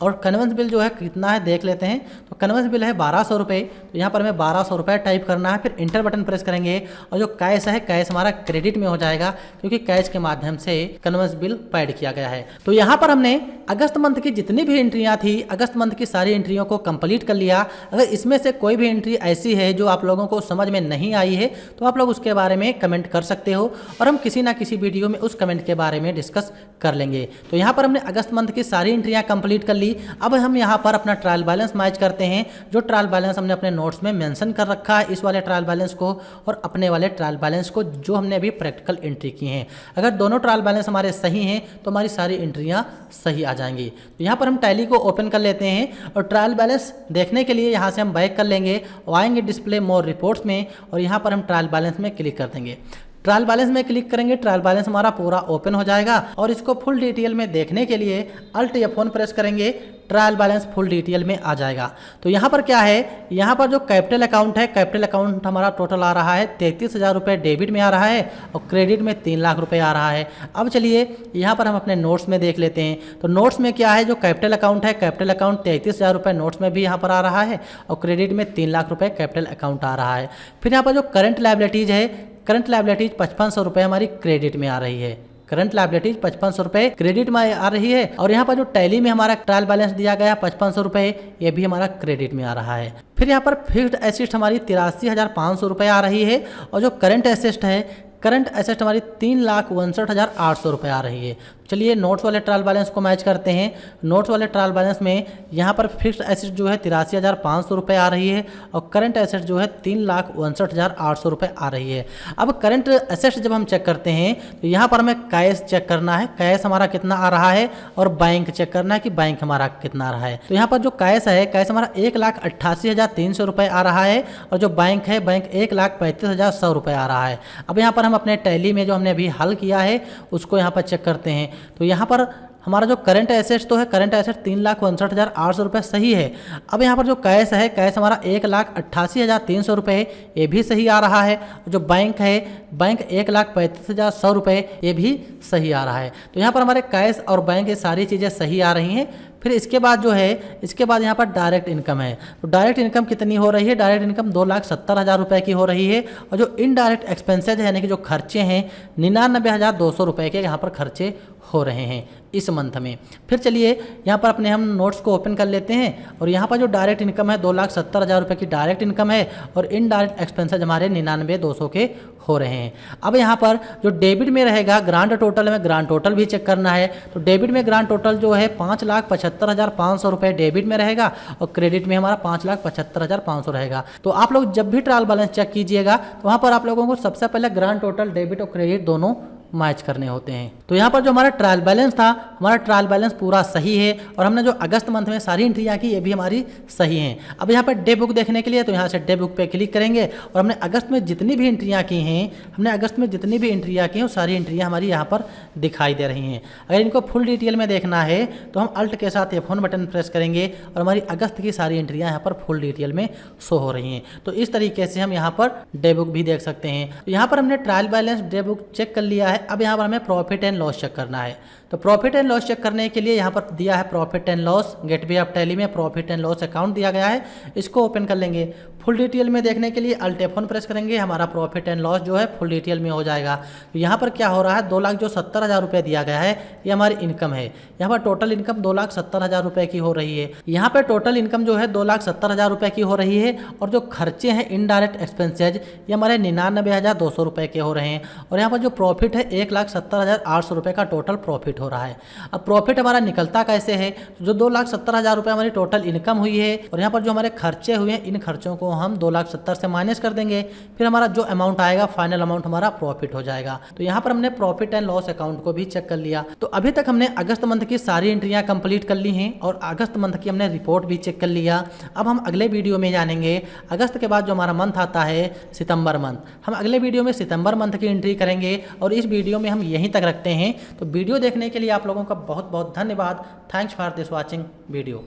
और कन्वेंस बिल जो है कितना है देख लेते हैं। तो कन्वेंस बिल है 1200 रुपये, तो यहाँ पर हमें 1200 रुपये टाइप करना है। फिर इंटर बटन प्रेस करेंगे और जो कैश है कैश हमारा क्रेडिट में हो जाएगा क्योंकि कैश के माध्यम से कन्वेंस बिल पेड किया गया है। तो यहाँ पर हमने अगस्त मंथ की जितनी भी एंट्रियाँ थी, अगस्त मंथ की सारी एंट्रियों को कंप्लीट कर लिया। अगर इसमें से कोई भी एंट्री ऐसी है जो आप लोगों को समझ में नहीं आई है तो आप लोग उसके बारे में कमेंट कर सकते हो और हम किसी ना किसी वीडियो में उस कमेंट के बारे में डिस्कस कर लेंगे। तो यहाँ पर हमने अगस्त मंथ की सारी एंट्रियाँ कंप्लीट कर ली। अब हम यहाँ पर अपना ट्रायल बैलेंस मैच करते हैं, जो ट्रायल बैलेंस हमने अपने नोट्स में मेंशन कर रखा है, इस वाले ट्रायल बैलेंस को और अपने वाले ट्रायल बैलेंस को जो हमने अभी प्रैक्टिकल एंट्री की हैं। अगर दोनों ट्रायल बैलेंस हमारे सही हैं तो हमारी सारी एंट्रियाँ सही आ जाएंगी। तो यहाँ पर हम टैली को ओपन कर लेते हैं और ट्रायल बैलेंस देखने के लिए यहाँ से हम बैक कर लेंगे और आएंगे डिस्प्ले मोर रिपोर्ट्स में और यहाँ पर हम ट्रायल बैलेंस में क्लिक कर देंगे। ट्रायल बैलेंस में क्लिक करेंगे, ट्रायल बैलेंस हमारा पूरा ओपन हो जाएगा और इसको फुल डिटेल में देखने के लिए अल्ट F1 प्रेस करेंगे, ट्रायल बैलेंस फुल डिटेल में आ जाएगा। तो यहाँ पर क्या है, यहाँ पर जो कैपिटल अकाउंट है, कैपिटल अकाउंट हमारा टोटल आ रहा है 33,000 रुपये डेबिट में आ रहा है और क्रेडिट में 3 लाख रुपए आ रहा है। अब चलिए यहाँ पर हम अपने नोट्स में देख लेते हैं। तो नोट्स में क्या है, जो कैपिटल अकाउंट है, कैपिटल अकाउंट 33,000 रुपये नोट्स में भी यहाँ पर आ रहा है और क्रेडिट में 3 लाख रुपये कैपिटल अकाउंट आ रहा है। फिर यहाँ पर जो करंट लायबिलिटीज़ है, करंट लायबिलिटीज़ 5500 रुपये हमारी क्रेडिट में आ रही है। करंट लायबिलिटीज 5500 रुपये क्रेडिट में आ रही है और यहाँ पर जो टैली में हमारा ट्रायल बैलेंस दिया गया 5500 रुपये, ये भी हमारा क्रेडिट में आ रहा है। फिर यहाँ पर फिक्स्ड एसेट हमारी 83,500 रुपये आ रही है और जो करंट एसेट है, करंट एसेट हमारी 3,62,800 रुपये आ रही है। चलिए नोट्स वाले ट्रायल बैलेंस को मैच करते हैं। नोट्स वाले ट्रायल बैलेंस में यहाँ पर फिक्स्ड एसेट जो है 83,500 रुपये आ रही है और करंट एसेट जो है 3,62,800 रुपये आ रही है। अब करंट एसेट जब हम चेक करते हैं तो यहाँ पर हमें कैश चेक करना है, कैश हमारा कितना आ रहा है, और बैंक चेक करना है कि बैंक हमारा कितना आ रहा है। तो यहाँ पर जो कैश है, कैश हमारा 1,88,300 रुपये आ रहा है और जो बैंक है, बैंक 1,35,100 रुपये आ रहा है। अब यहाँ पर हम अपने टैली में जो हमने अभी हल किया है उसको यहाँ पर चेक करते हैं। तो यहाँ पर हमारा जो करंट एसेट्स तो है, करंट एसेट 3,62,800 रुपये सही है। अब यहाँ पर जो कैश है, कैश हमारा 1,88,300 रुपये, ये भी सही आ रहा है। जो बैंक है, बैंक 1,35,100 रुपये, ये भी सही आ रहा है। तो यहाँ पर हमारे कैश और बैंक ये सारी चीज़ें सही आ रही हैं। फिर इसके बाद जो है, इसके बाद यहाँ पर डायरेक्ट इनकम है। तो डायरेक्ट इनकम कितनी हो रही है, डायरेक्ट इनकम 2,70,000 रुपये की हो रही है और जो इनडायरेक्ट एक्सपेंसेज है यानी कि जो खर्चे हैं 99,200 रुपये के यहाँ पर खर्चे हो रहे हैं इस मंथ में। फिर चलिए यहाँ पर अपने हम नोट्स को ओपन कर लेते हैं और यहाँ पर जो डायरेक्ट इनकम है 2,70,000 रुपये की डायरेक्ट इनकम है और इनडायरेक्ट एक्सपेंसेज हमारे 99,200 के हो रहे हैं। अब यहाँ पर जो डेबिट में रहेगा, ग्रांड टोटल में ग्रांड टोटल भी चेक करना है। तो डेबिट में ग्रांड टोटल जो है 5,75,500 रुपये डेबिट में रहेगा और क्रेडिट में हमारा 5,75,500 रहेगा। तो आप लोग जब भी ट्रायल बैलेंस चेक कीजिएगा तो वहाँ पर आप लोगों को सबसे पहले ग्रांड टोटल, डेबिट और क्रेडिट दोनों मैच करने होते हैं। तो यहाँ पर जो हमारा ट्रायल बैलेंस था, हमारा ट्रायल बैलेंस पूरा सही है और हमने जो अगस्त मंथ में सारी एंट्रियाँ की ये भी हमारी सही हैं। अब यहाँ पर डे बुक देखने के लिए तो यहाँ से डे बुक पे क्लिक करेंगे और हमने अगस्त में जितनी भी एंट्रियाँ की हैं, हमने अगस्त में जितनी भी एंट्रियाँ की हैं वो सारी एंट्रियाँ हमारी यहाँ पर दिखाई दे रही हैं। अगर इनको फुल डिटेल में देखना है तो हम अल्ट के साथ F1 बटन प्रेस करेंगे और हमारी अगस्त की सारी एंट्रियाँ यहाँ पर फुल डिटेल में शो हो रही हैं। तो इस तरीके से हम यहाँ पर डे बुक भी देख सकते हैं। तो यहाँ पर हमने trial balance, day book check कर लिया है। अब यहाँ पर हमें प्रॉफिट एंड लॉस चेक करना है। तो प्रॉफिट एंड लॉस चेक करने के लिए यहाँ पर दिया है profit and loss, gateway of tally में प्रॉफिट एंड लॉस अकाउंट दिया गया है, इसको ओपन कर लेंगे। फुल डिटेल में देखने के लिए अल्ट F1 प्रेस करेंगे, हमारा प्रॉफिट एंड लॉस जो है फुल डिटेल में हो जाएगा। तो यहाँ पर क्या हो रहा है, 2,70,000 रुपये दिया गया है, ये हमारी इनकम है। यहाँ पर टोटल इनकम 2,70,000 रुपये की हो रही है। यहाँ पर टोटल इनकम जो है 2,70,000 रुपये की हो रही है और जो खर्चे हैं इनडायरेक्ट एक्सपेंसेज ये हमारे 99,200 रुपये के हो रहे हैं और यहाँ पर जो प्रॉफिट है 1,70,800 रुपये का टोटल प्रॉफिट हो रहा है। अब प्रॉफिट हमारा निकलता कैसे है, जो 2,70,000 रुपये हमारी टोटल इनकम हुई है और यहाँ पर जो हमारे खर्चे हुए हैं इन खर्चों को हम 2,70,000 से माइनस कर देंगे, फिर हमारा जो अमाउंट आएगा फाइनल अमाउंट हमारा प्रॉफिट हो जाएगा। तो यहाँ पर हमने प्रॉफिट एंड लॉस अकाउंट को भी चेक कर लिया। तो अभी तक हमने अगस्त मंथ की सारी एंट्रियां कंप्लीट कर ली हैं और अगस्त मंथ की हमने रिपोर्ट भी चेक कर लिया। अब हम अगले वीडियो में जानेंगे अगस्त के बाद जो हमारा मंथ आता है सितंबर मंथ, हम अगले वीडियो में सितंबर मंथ की एंट्री करेंगे और इस वीडियो में हम यहीं तक रखते हैं। तो वीडियो देखने के लिए आप लोगों का बहुत बहुत धन्यवाद। Thanks for this watching video.